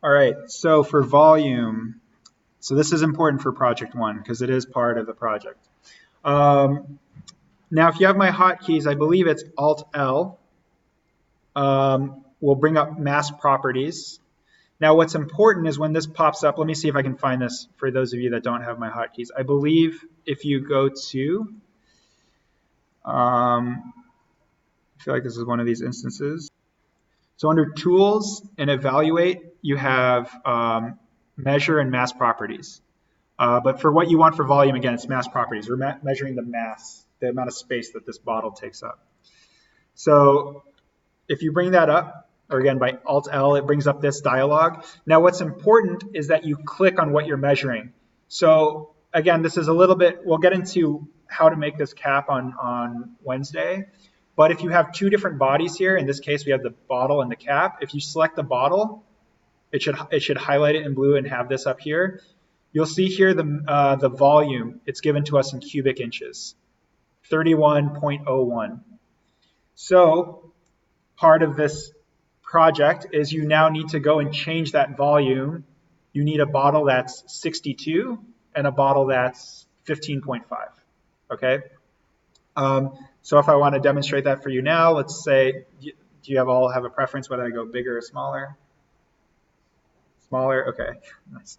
All right, so for volume, so this is important for project one because it is part of the project. Um, Now, if you have my hotkeys, I believe it's Alt L. Will bring up mass properties. Now, what's important is when this pops up, let me see if I can find this for those of you that don't have my hotkeys. I believe if you go to, I feel like this is one of these instances. So under Tools and Evaluate, you have Measure and Mass Properties. But for what you want for volume, again, it's mass properties. We're measuring the mass, the amount of space that this bottle takes up. So if you bring that up, or again, by Alt-L, it brings up this dialog. Now, what's important is that you click on what you're measuring. So again, this is a little bit, we'll get into how to make this cap on Wednesday. But if you have two different bodies here, in this case, we have the bottle and the cap. If you select the bottle, it should highlight it in blue and have this up here. You'll see here the volume. It's given to us in cubic inches, 31.01. So part of this project is you now need to go and change that volume. You need a bottle that's 62 and a bottle that's 15.5. Okay. So if I want to demonstrate that for you now, let's say, do you all have a preference whether I go bigger or smaller? Smaller, okay, nice.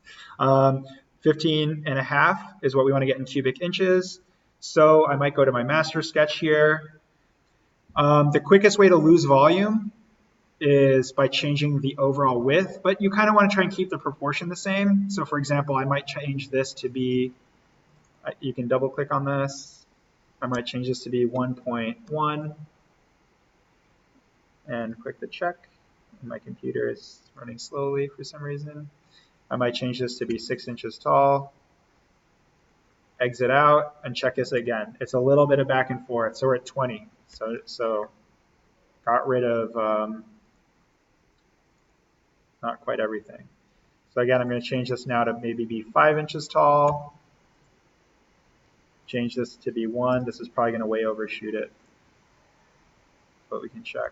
15 and a half is what we want to get in cubic inches. So I might go to my master sketch here. The quickest way to lose volume is by changing the overall width, but you kind of want to try and keep the proportion the same. So for example, I might change this to be, you can double click on this. I might change this to be 1.1 and click the check. My computer is running slowly for some reason. I might change this to be 6 inches tall. Exit out and check this again. It's a little bit of back and forth. So we're at 20. So got rid of not quite everything. So again, I'm going to change this now to maybe be 5 inches tall. Change this to be 1. This is probably going to way overshoot it, but we can check.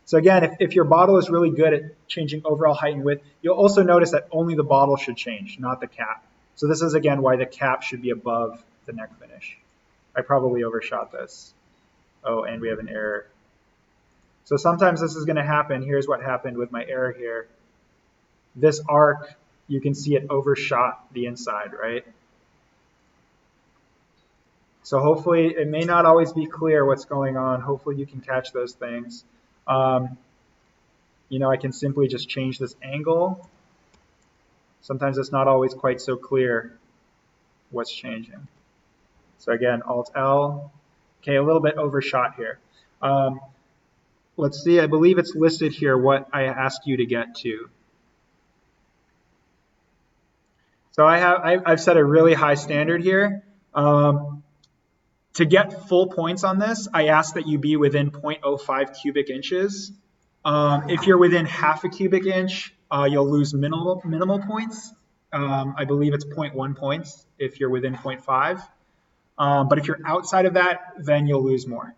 So again, if your bottle is really good at changing overall height and width, you'll also notice that only the bottle should change, not the cap. So this is, again, why the cap should be above the neck finish. I probably overshot this. Oh, and we have an error. So sometimes this is going to happen. Here's what happened with my error here. This arc, you can see it overshot the inside, right? So hopefully, it may not always be clear what's going on. Hopefully you can catch those things. You know, I can simply just change this angle. Sometimes it's not always quite so clear what's changing. So again, Alt-L. Okay, a little bit overshot here. Let's see, I believe it's listed here what I asked you to get to. So I've set a really high standard here. To get full points on this, I ask that you be within 0.05 cubic inches. If you're within half a cubic inch, you'll lose minimal points. I believe it's 0.1 points if you're within 0.5. But if you're outside of that, then you'll lose more.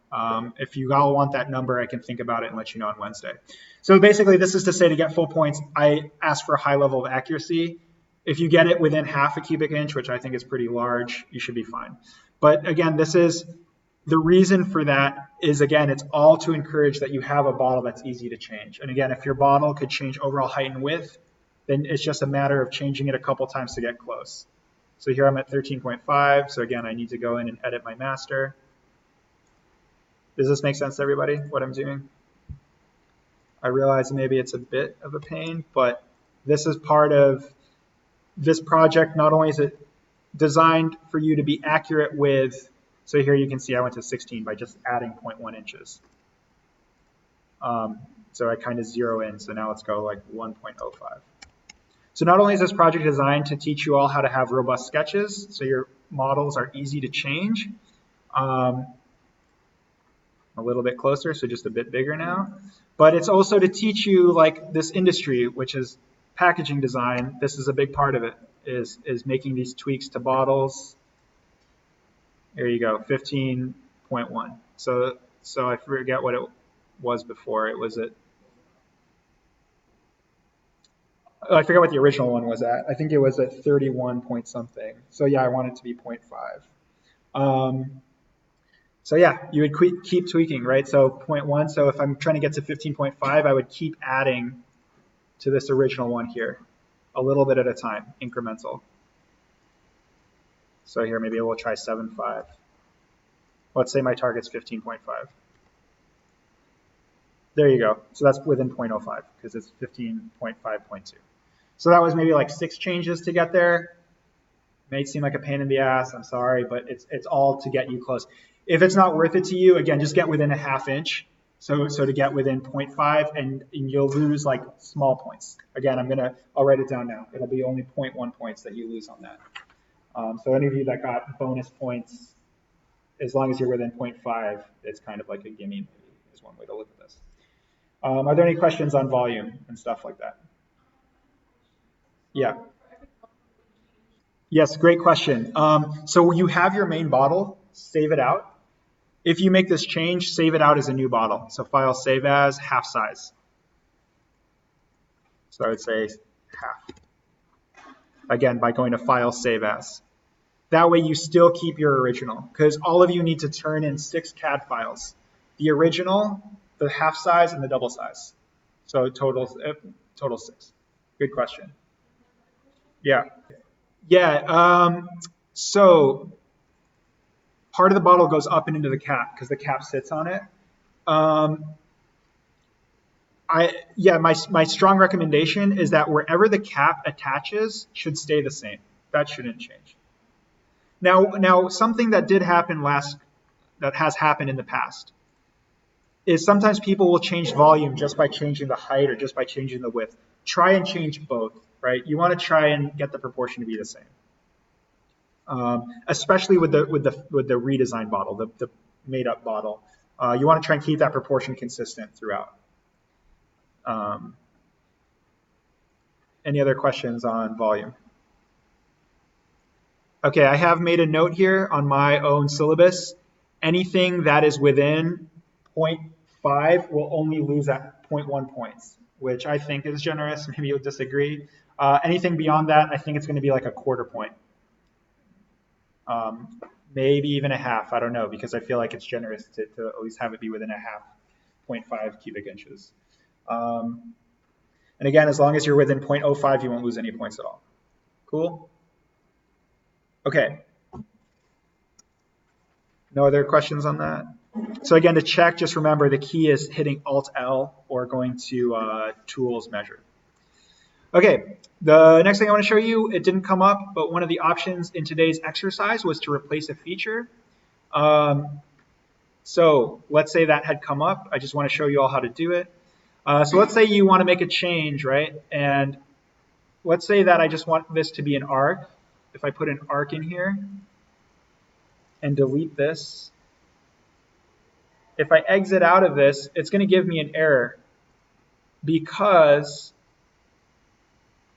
If you all want that number, I can think about it and let you know on Wednesday. So basically, this is to say to get full points, I ask for a high level of accuracy. If you get it within half a cubic inch, which I think is pretty large, you should be fine. But again, this is the reason for that is, again, it's all to encourage that you have a bottle that's easy to change. And again, if your bottle could change overall height and width, then it's just a matter of changing it a couple times to get close. So here I'm at 13.5. So again, I need to go in and edit my master. Does this make sense to everybody, what I'm doing? I realize maybe it's a bit of a pain, but this is part of this project. Not only is it designed for you to be accurate with, so here you can see I went to 16 by just adding 0.1 inches. So I kind of zero in, so now let's go like 1.05. So not only is this project designed to teach you all how to have robust sketches, so your models are easy to change, a little bit closer, so just a bit bigger now, but it's also to teach you like this industry, which is packaging design. This is a big part of it, is making these tweaks to bottles. There you go, 15.1. So I forget what it was before. It was at I forget what the original one was at. I think it was at 31 point something. So yeah, I want it to be 0.5. So yeah, you would keep tweaking, right? So 0.1. So if I'm trying to get to 15.5, I would keep adding to this original one here, a little bit at a time, incremental. So here, maybe we'll try 7.5. Let's say my target's 15.5. There you go. So that's within 0.05 because it's 15.5.2. So that was maybe like 6 changes to get there. May seem like a pain in the ass. I'm sorry, but it's all to get you close. If it's not worth it to you, again, just get within a ½ inch. So to get within 0.5, and you'll lose like small points. Again, I'll write it down now. It'll be only 0.1 points that you lose on that. So any of you that got bonus points, as long as you're within 0.5, it's kind of like a gimme, maybe, is one way to look at this. Are there any questions on volume and stuff like that? Yeah. Yes, great question. So you have your main bottle, save it out. If you make this change, save it out as a new bottle. So file save as half size. So I would say half. Again, by going to file save as. That way you still keep your original, because all of you need to turn in 6 CAD files. The original, the half size, and the double size. So total 6. Good question. Yeah. Yeah. So part of the bottle goes up and into the cap because the cap sits on it. My strong recommendation is that wherever the cap attaches should stay the same. That shouldn't change. Now something that did happen that has happened in the past is sometimes people will change volume just by changing the height or just by changing the width. Try and change both, right? You want to try and get the proportion to be the same. Especially with the redesigned bottle, the made up bottle. You want to try and keep that proportion consistent throughout. Any other questions on volume? Okay, I have made a note here on my own syllabus. Anything that is within 0.5 will only lose at 0.1 points, which I think is generous. Maybe you'll disagree. Anything beyond that, I think it's going to be like a quarter point. Maybe even a half, I don't know, because I feel like it's generous to at least have it be within a half, 0.5 cubic inches. And again, as long as you're within 0.05, you won't lose any points at all. Cool? Okay. No other questions on that? So again, to check, just remember the key is hitting Alt-L or going to Tools Measure. Okay, the next thing I want to show you, it didn't come up, but one of the options in today's exercise was to replace a feature. So let's say that had come up. I just want to show you all how to do it. So let's say you want to make a change, right? And let's say that I just want this to be an arc. If I put an arc in here and delete this, if I exit out of this, it's going to give me an error because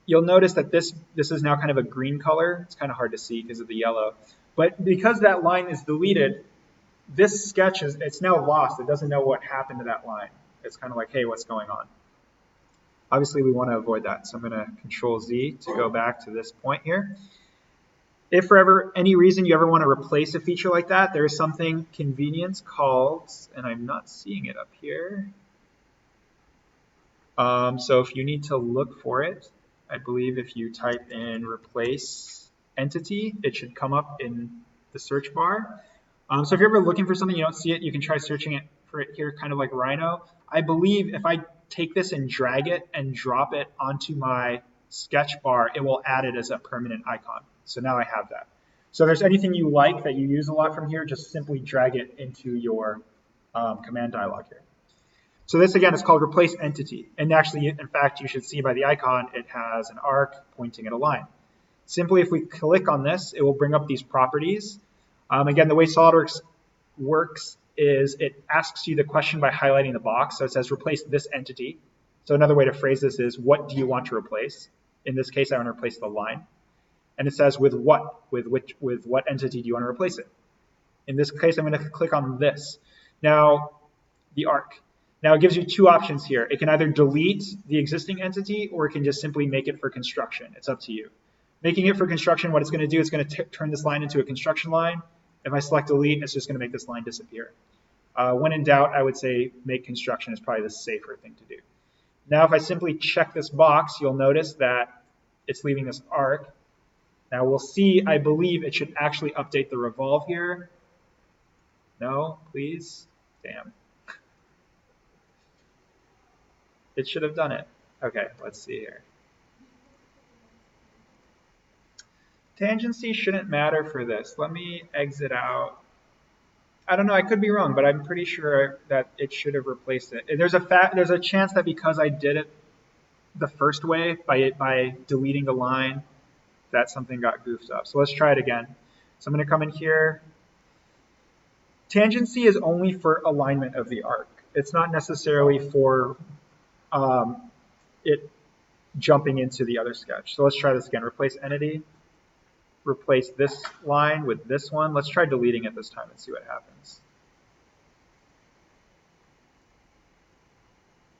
you'll notice that this is now kind of a green color. It's kind of hard to see because of the yellow. But because that line is deleted, this sketch it's now lost. It doesn't know what happened to that line. It's kind of like, hey, what's going on? Obviously, we want to avoid that. So I'm going to Control Z to go back to this point here. If for any reason you ever want to replace a feature like that, there is something convenience called, and I'm not seeing it up here. So if you need to look for it, I believe if you type in replace entity, it should come up in the search bar. So if you're ever looking for something, you don't see it, you can try searching it for it here, kind of like Rhino. I believe if I take this and drag it and drop it onto my sketch bar, it will add it as a permanent icon. So now I have that. So if there's anything you like that you use a lot from here, just simply drag it into your command dialog here. So this, again, is called replace entity. And actually, in fact, you should see by the icon, it has an arc pointing at a line. Simply, if we click on this, it will bring up these properties. Again, the way SOLIDWORKS works is it asks you the question by highlighting the box. So it says replace this entity. So another way to phrase this is, what do you want to replace? In this case, I want to replace the line. And it says with what? With what entity do you want to replace it? In this case, I'm going to click on this. Now, the arc. Now it gives you two options here. It can either delete the existing entity or it can just simply make it for construction. It's up to you. Making it for construction, what it's going to do is going to turn this line into a construction line. If I select delete, it's just going to make this line disappear. When in doubt, I would say make construction is probably the safer thing to do. Now, if I simply check this box, you'll notice that it's leaving this arc. Now we'll see, I believe it should actually update the revolve here. No, please. Damn. It should have done it. Okay, let's see here. Tangency shouldn't matter for this. Let me exit out. I don't know, I could be wrong, but I'm pretty sure that it should have replaced it. There's a chance that because I did it the first way by deleting the line, that something got goofed up. So let's try it again. So I'm going to come in here. Tangency is only for alignment of the arc. It's not necessarily for it jumping into the other sketch. So let's try this again. Replace entity. Replace this line with this one. Let's try deleting it this time and see what happens.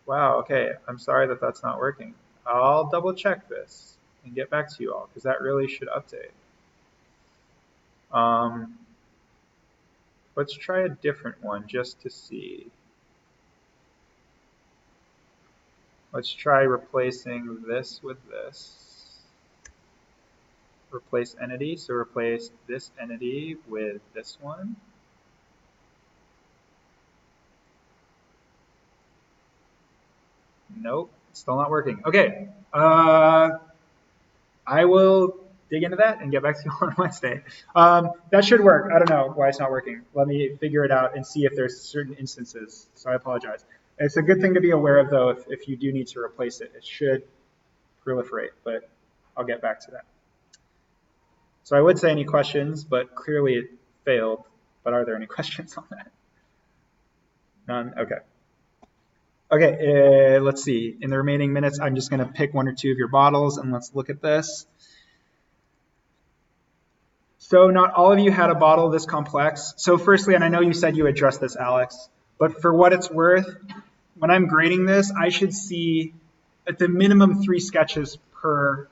Wow, okay. I'm sorry that that's not working. I'll double check this and get back to you all because that really should update. Let's try a different one just to see. Let's try replacing this with this. Replace entity, so replace this entity with this one. Nope, still not working. Okay, I will dig into that and get back to you on Wednesday. That should work. I don't know why it's not working. Let me figure it out and see if there's certain instances. So I apologize. It's a good thing to be aware of, though, if you do need to replace it. It should proliferate, but I'll get back to that. So I would say any questions, but clearly it failed. But are there any questions on that? None? Okay. Okay, let's see. In the remaining minutes, I'm just going to pick one or two of your bottles, and let's look at this. So not all of you had a bottle this complex. So firstly, and I know you said you addressed this, Alex, but for what it's worth, when I'm grading this, I should see at the minimum 3 sketches per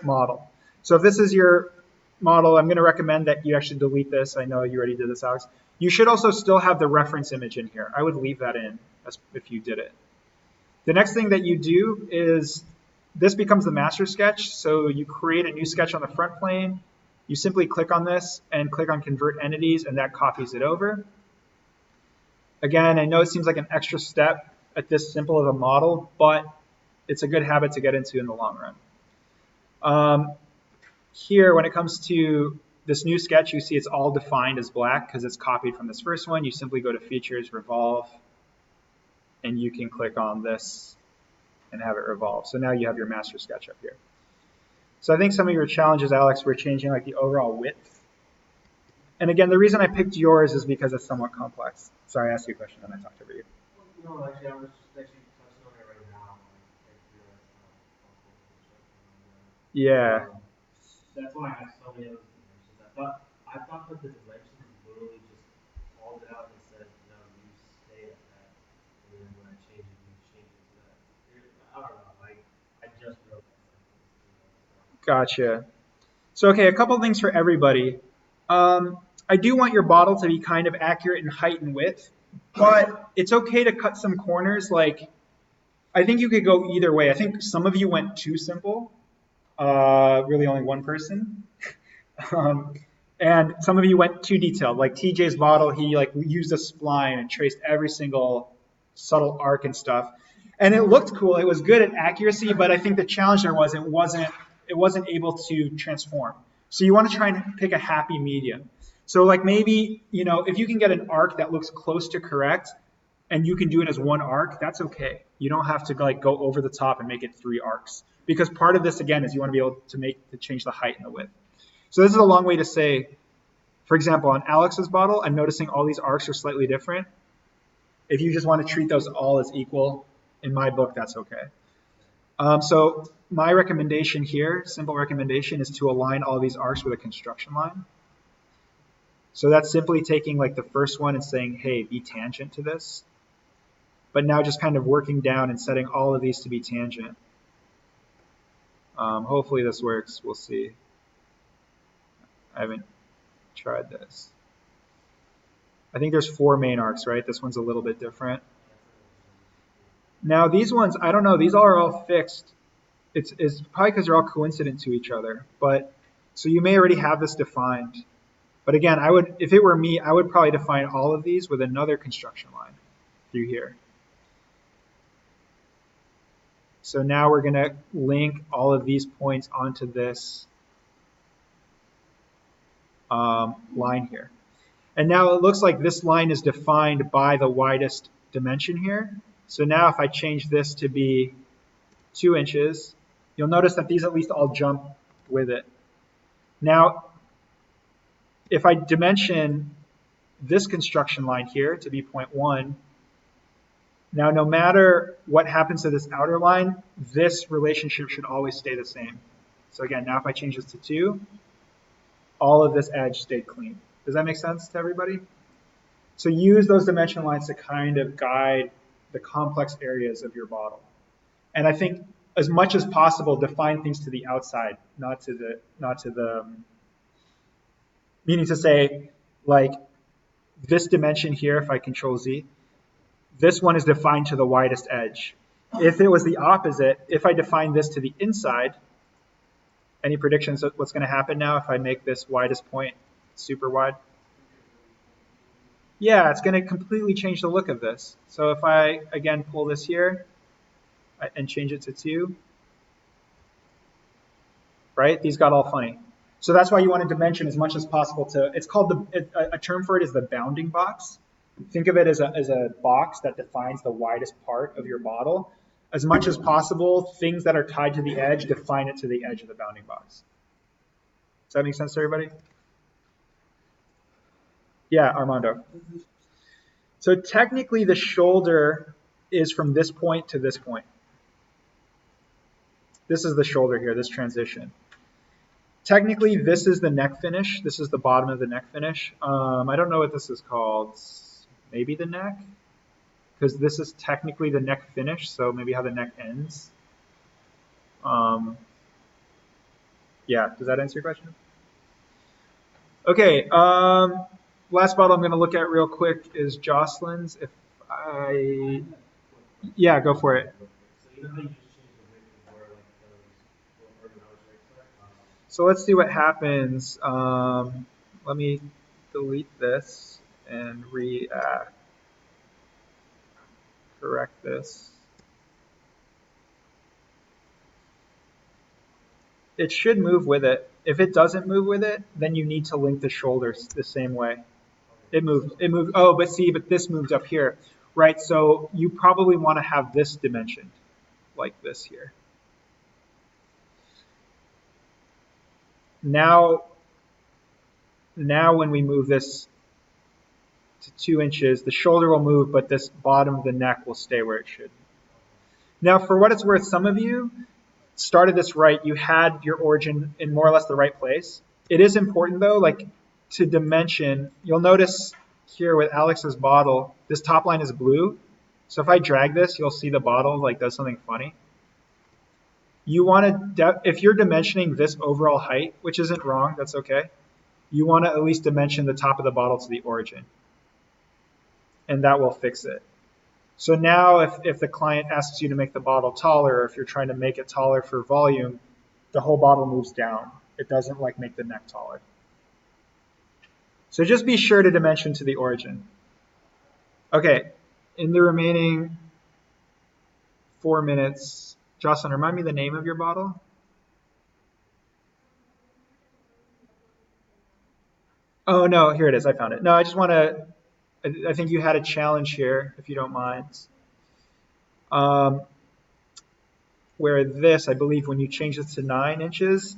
model. So if this is your model, I'm going to recommend that you actually delete this. I know you already did this, Alex. You should also still have the reference image in here. I would leave that in if you did it. The next thing that you do is this becomes the master sketch. So you create a new sketch on the front plane. You simply click on this and click on convert entities, and that copies it over. Again, I know it seems like an extra step at this simple of a model, but it's a good habit to get into in the long run. Here, when it comes to this new sketch, you see it's all defined as black because it's copied from this first one. You simply go to Features, Revolve, and you can click on this and have it revolve. So now you have your master sketch up here. So I think some of your challenges, Alex, were changing like the overall width. And again, the reason I picked yours is because it's somewhat complex. Sorry, I asked you a question and I talked over you. No, actually, I was just actually touching on it right now. Yeah. That's why I have so many other dimensions. I thought that the dimensions literally just called it out and said, no, you stay at that. And then when I change it, you change it to that. I don't know. I just wrote that. Gotcha. So, okay, a couple things for everybody. I do want your bottle to be kind of accurate in height and width, but it's okay to cut some corners. Like, I think you could go either way. I think some of you went too simple. Really only one person. And some of you went too detailed. Like TJ's bottle, he like used a spline and traced every single subtle arc and stuff. And it looked cool. It was good at accuracy, but I think the challenge there was it wasn't able to transform. So you want to try and pick a happy medium. So like maybe, if you can get an arc that looks close to correct and you can do it as one arc, that's okay. You don't have to like go over the top and make it 3 arcs. Because part of this, again, is you want to be able to change the height and the width. So this is a long way to say, for example, on Alex's bottle, I'm noticing all these arcs are slightly different. If you just want to treat those all as equal, in my book, that's okay. So my recommendation here, simple recommendation, is to align all these arcs with a construction line. So that's simply taking like the first one and saying, hey, be tangent to this. But now just kind of working down and setting all of these to be tangent. Hopefully this works. We'll see. I haven't tried this. I think there's 4 main arcs, right? This one's a little bit different. Now these ones, I don't know. These are all fixed. It's probably because they're all coincident to each other. But so you may already have this defined. But again, I would, if it were me, I would probably define all of these with another construction line through here. So now we're going to link all of these points onto this line here. And now it looks like this line is defined by the widest dimension here. So now if I change this to be 2 inches, you'll notice that these at least all jump with it. Now, if I dimension this construction line here to be 0.1, now no matter what happens to this outer line, this relationship should always stay the same. So again, now if I change this to 2, all of this edge stayed clean. Does that make sense to everybody? So use those dimension lines to kind of guide the complex areas of your bottle. And I think as much as possible, define things to the outside, not to the meaning to say, like this dimension here, if I control Z, this one is defined to the widest edge. If it was the opposite, if I define this to the inside, any predictions of what's going to happen now if I make this widest point super wide? Yeah, it's going to completely change the look of this. So if I, again, pull this here and change it to 2, right? These got all funny. So that's why you want to dimension as much as possible to, it's called, a term for it is the bounding box. Think of it as a box that defines the widest part of your bottle. As much as possible, things that are tied to the edge, define it to the edge of the bounding box. Does that make sense to everybody? Yeah, Armando. So technically the shoulder is from this point to this point. This is the shoulder here, this transition. Technically, this is the neck finish. This is the bottom of the neck finish. I don't know what this is called. Maybe the neck? Because this is technically the neck finish, so maybe how the neck ends. Yeah, does that answer your question? Okay, last bottle I'm going to look at real quick is Jocelyn's. Yeah, go for it. So let's see what happens. Let me delete this and correct this. It should move with it. If it doesn't move with it, then you need to link the shoulders the same way. It moved. Oh, but this moved up here, right? So you probably want to have this dimensioned like this here. Now when we move this to 2 inches, the shoulder will move, but this bottom of the neck will stay where it should. Now, for what it's worth, some of you started this right. You had your origin in more or less the right place. It is important, though, like to dimension. You'll notice here with Alex's bottle, this top line is blue. So if I drag this, you'll see the bottle like does something funny. You want to, if you're dimensioning this overall height, which isn't wrong, that's okay. You want to at least dimension the top of the bottle to the origin. And that will fix it. So now if the client asks you to make the bottle taller, or if you're trying to make it taller for volume, the whole bottle moves down. It doesn't like make the neck taller. So just be sure to dimension to the origin. Okay, in the remaining 4 minutes, Jocelyn, remind me the name of your bottle? Oh, no, here it is. I found it. No, I just want to, I think you had a challenge here, if you don't mind. Where this, I believe, when you change this to 9 inches,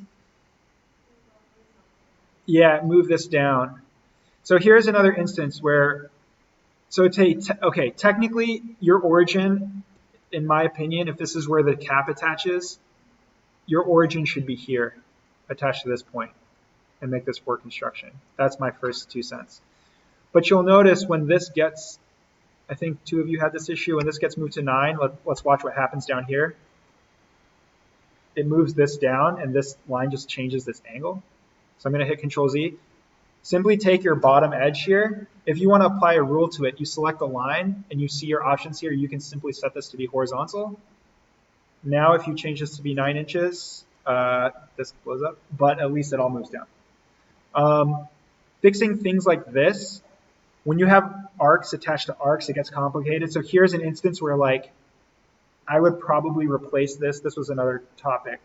yeah, move this down. So here's another instance where, okay, technically your origin, in my opinion, if this is where the cap attaches, your origin should be here, attached to this point. and make this work construction. That's my first 2 cents. But you'll notice when this gets, I think 2 of you had this issue, when this gets moved to 9, let's watch what happens down here. It moves this down, and this line just changes this angle. So I'm going to hit Control Z. Simply take your bottom edge here. If you want to apply a rule to it, you select a line, and you see your options here. You can simply set this to be horizontal. Now, if you change this to be 9 inches, this blows up, but at least it all moves down. Fixing things like this, when you have arcs attached to arcs, it gets complicated. So here's an instance where, like, I would probably replace this. This was another topic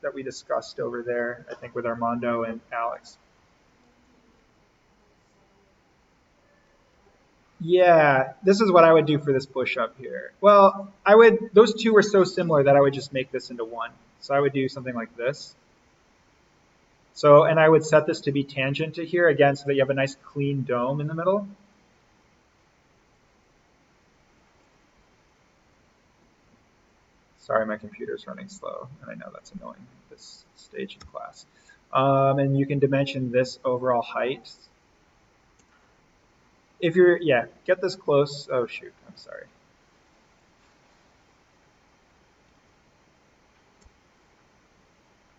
that we discussed over there, I think, with Armando and Alex. Yeah, this is what I would do for this push up here. Well, those two are so similar that I would just make this into one. So I would do something like this. So, and I would set this to be tangent to here again so that you have a nice clean dome in the middle. Sorry, my computer's running slow, and I know that's annoying at this stage in class. And you can dimension this overall height. If you're, yeah, get this close. Oh, shoot, I'm sorry.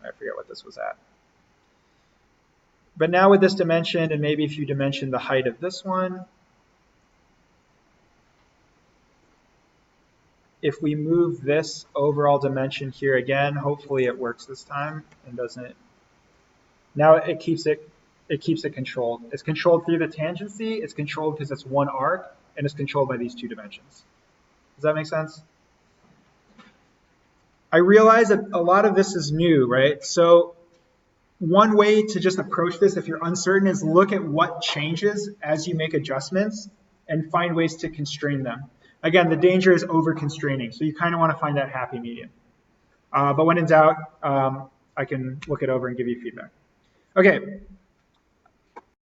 I forget what this was at. But now with this dimension, and maybe if you dimension the height of this one, if we move this overall dimension here again, hopefully it works this time and doesn't. Now it keeps it controlled. It's controlled through the tangency. It's controlled because it's one arc, and it's controlled by these 2 dimensions. Does that make sense? I realize that a lot of this is new, right? So one way to just approach this, if you're uncertain, is look at what changes as you make adjustments and find ways to constrain them. Again, the danger is over-constraining, so you kind of want to find that happy medium. But when in doubt, I can look it over and give you feedback. Okay,